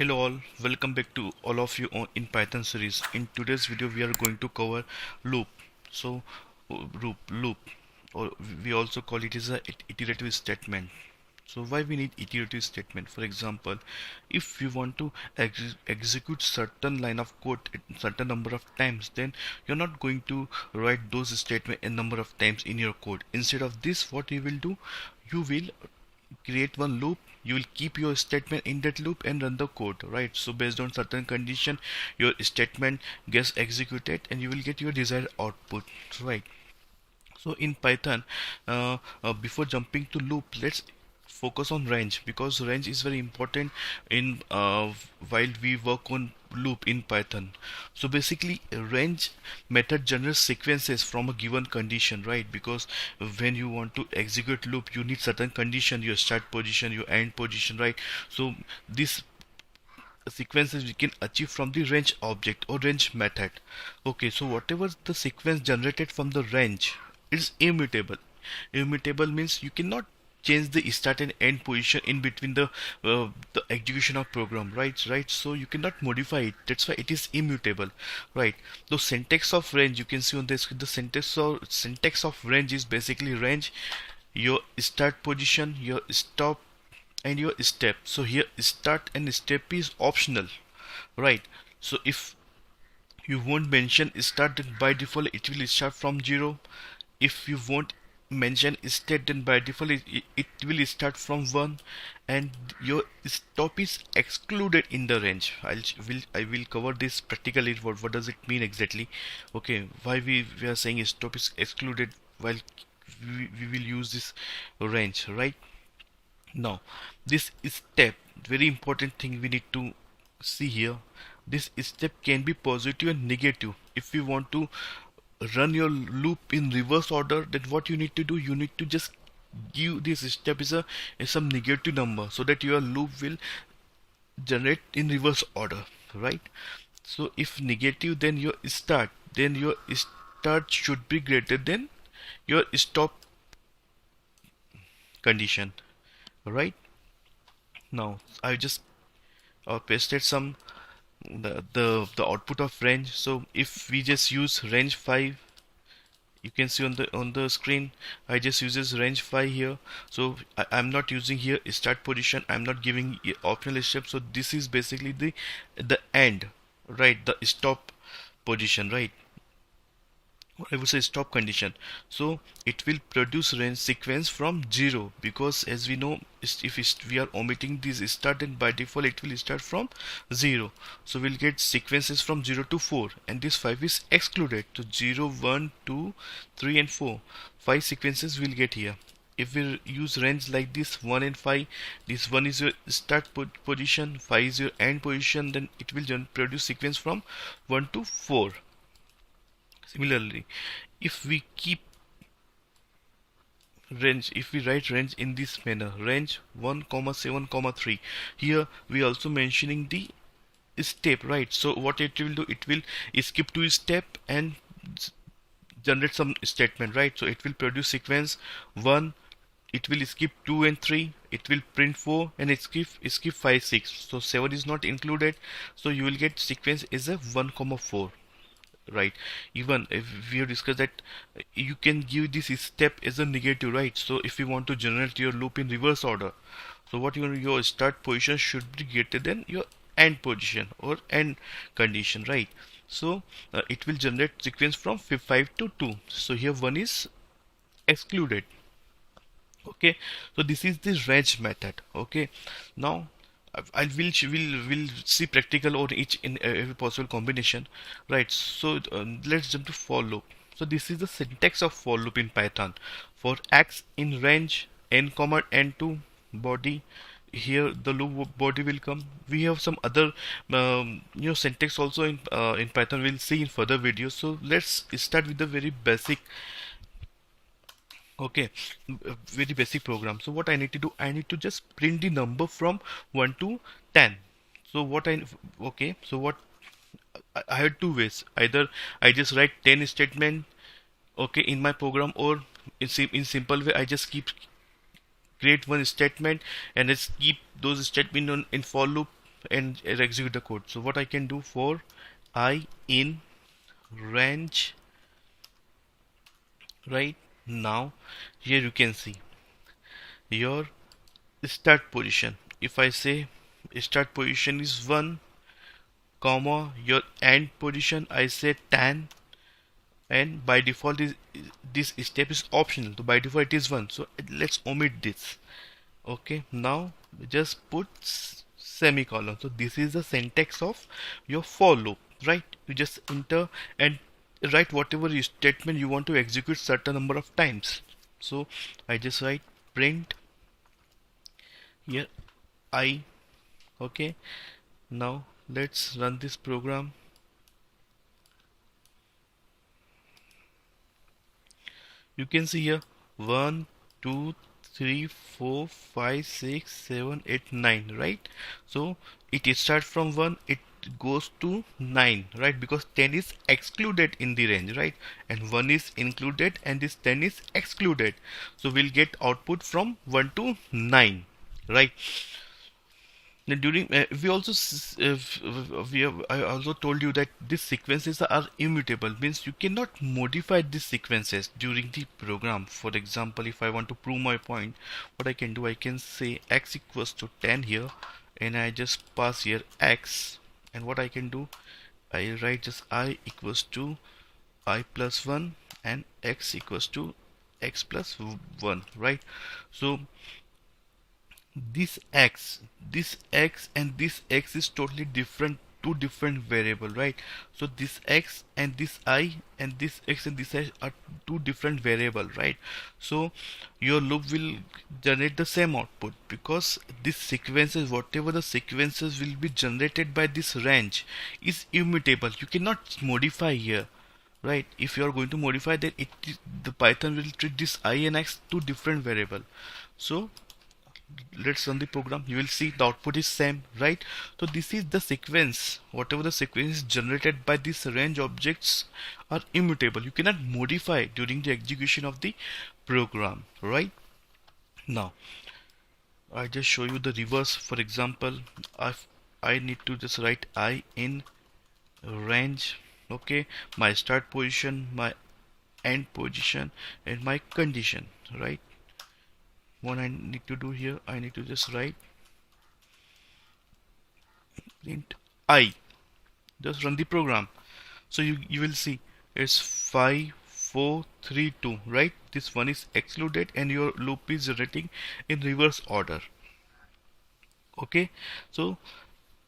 Hello all, welcome back to all of you in Python series. In today's video we are going to cover loop. So loop, or we also call it as a iterative statement. So why we need iterative statement? For example, if we want to execute certain line of code a certain number of times, then you're not going to write those statement a number of times in your code. Instead of this, what you will do, you will create one loop. You will keep your statement in that loop and run the code, right? So based on certain condition, your statement gets executed and you will get your desired output, right? So in Python, before jumping to loop, let's focus on range, because range is very important in while we work on loop in Python. So basically, a range method generates sequences from a given condition, right? Because when you want to execute loop, you need certain condition, your start position, your end position, right? So this sequences we can achieve from the range object or range method. Okay, so whatever the sequence generated from the range is immutable. Immutable means you cannot change the start and end position in between the execution of program, right? So you cannot modify it. That's why it is immutable, right? The syntax of range, you can see on this, the syntax of range is basically range, your start position, your stop, and your step. So here start and step is optional, right? So if you won't mention start, then by default it will start from 0. If you won't mention step, then by default it will start from 1, and your stop is excluded in the range. I will cover this practically. What does it mean exactly? Okay, why we are saying stop is excluded while we will use this range, right? Now, this step, very important thing we need to see here. This step can be positive and negative. If you want to run your loop in reverse order, then what you need to do, you need to just give this step is some negative number, so that your loop will generate in reverse order, right? So if negative, then your start should be greater than your stop condition, right? Now I just pasted some the output of range. So if we just use range 5, you can see on the screen I just uses range 5 here. So I'm not using here start position, I'm not giving optional step. So this is basically the end, right? The stop position, right? I would say stop condition. So it will produce range sequence from 0, because as we know, if we are omitting this start, then by default it will start from 0. So we'll get sequences from 0 to 4, and this 5 is excluded. So 0, 1, 2, 3 and 4, 5 sequences we'll get here. If we use range like this 1 and 5, this 1 is your start position, 5 is your end position, then it will produce sequence from 1 to 4. Similarly, if we keep range, if we write range in this manner, range 1, 7, 3, here we also mentioning the step, right? So what it will do, it will skip to step and generate some statement, right? So it will produce sequence 1, it will skip 2 and 3, it will print 4, and it skip 5, 6. So 7 is not included, so you will get sequence is a 1, 4, right? Even if we have discussed that you can give this step as a negative, right? So if you want to generate your loop in reverse order, so what your start position should be greater than your end position or end condition, right? So it will generate sequence from 5 to 2. So here 1 is excluded. Okay, so this is the range method. Okay, now I will see practical on each in every possible combination, right? So let's jump to for loop. So this is the syntax of for loop in Python. For x in range n comma n2 body, here the loop body will come. We have some other syntax also in Python, we'll see in further videos. So let's start with the very basic. Okay, very basic program. So what I need to do, I need to just print the number from 1 to 10. So what I had two ways. Either I just write 10 statement, okay, in my program, or in simple way I just create one statement and let's keep those statement in for loop, and execute the code. So what I can do, for I in range, right? Now here you can see your start position. If I say start position is 1, comma, your end position I say 10, and by default this step is optional, so by default it is 1, so let's omit this. Okay, now just put semicolon. So this is the syntax of your for loop, right? You just enter and write whatever statement you want to execute certain number of times. So I just write print here I. Okay, now let's run this program. You can see here 1 2 3 4 5 6 7 8 9, right? So it starts from 1, it goes to 9, right? Because 10 is excluded in the range, right? And 1 is included and this 10 is excluded, so we'll get output from 1 to 9, right? Now during we also we have, I also told you that these sequences are immutable, means you cannot modify these sequences during the program. For example, if I want to prove my point, what I can do, I can say x equals to 10 here, and I just pass here x, and what I can do, I write just I equals to I plus 1 and x equals to x plus 1, right? So this x and this x is totally different, two different variable, right? So this x and this I and this x and this I are two different variable, right? So your loop will generate the same output, because this sequences, whatever the sequences will be generated by this range is immutable, you cannot modify here, right? If you are going to modify, then the Python will treat this I and x two different variable. So let's run the program, you will see the output is same, right? So this is the sequence, whatever the sequence is generated by these range objects are immutable, you cannot modify during the execution of the program, right? Now I just show you the reverse. For example, I need to just write I in range, okay, my start position, my end position, and my condition, right? What I need to do here, I need to just write print I. Just run the program. So you will see it's 5 4 3 2, right? This one is excluded and your loop is generating in reverse order. Okay, so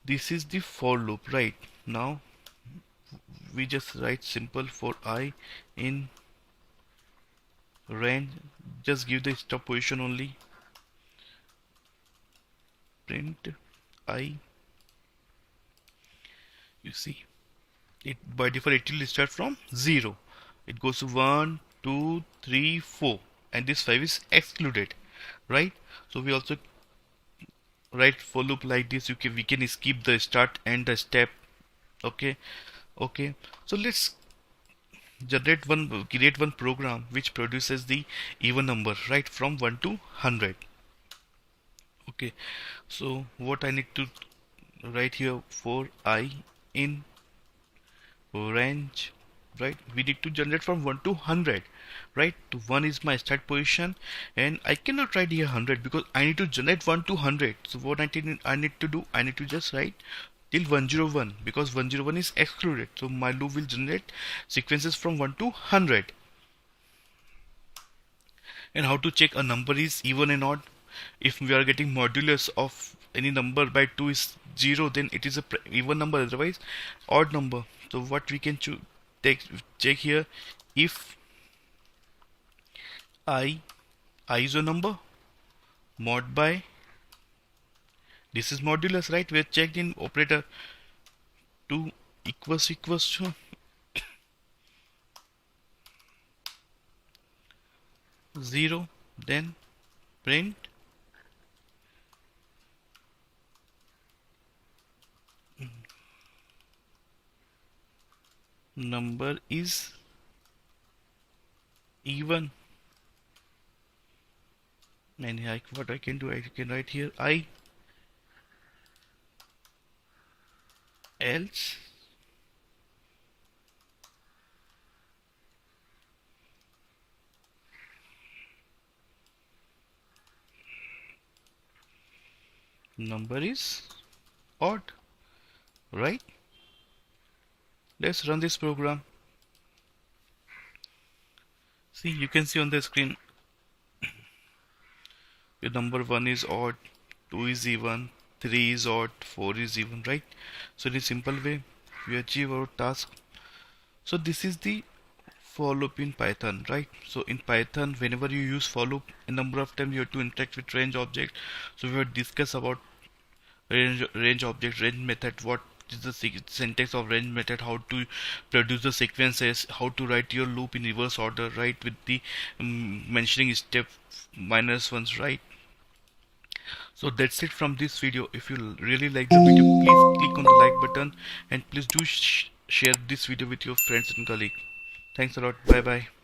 this is the for loop, right? Now we just write simple for I in range, just give the stop position only, print I. You see it by default it will start from 0, it goes to 1 2 3 4, and this 5 is excluded, right? So we also write for loop like this, we can skip the start and the step. Okay, okay, so let's create one program which produces the even number, right, from 1 to 100. Okay, so what I need to write here, for I in range, right, we need to generate from 1 to 100, right? To 1 is my start position, and I cannot write here 100 because I need to generate 1 to 100. So what I need to do, I need to just write till 101, because 101 is excluded, so my loop will generate sequences from 1 to 100. And how to check a number is even and odd? If we are getting modulus of any number by 2 is 0, then it is a even number, otherwise odd number. So what we can check here, if I is a number, mod by, this is modulus, right? We have checked in operator, 2 equals to 0, then print number is even. And what I can do, I can write here I else number is odd, right? Let's run this program. See, you can see on the screen your number 1 is odd, 2 is even, 3 is odd, 4 is even, right? So in a simple way we achieve our task. So this is the for loop in Python, right? So in Python, whenever you use for loop, a number of times you have to interact with range object. So we will discuss about range object, range method, what is the syntax of range method, how to produce the sequences, how to write your loop in reverse order, right? With the mentioning step minus ones, right? So that's it from this video. If you really like the video, please click on the like button and please do share this video with your friends and colleagues. Thanks a lot. Bye bye.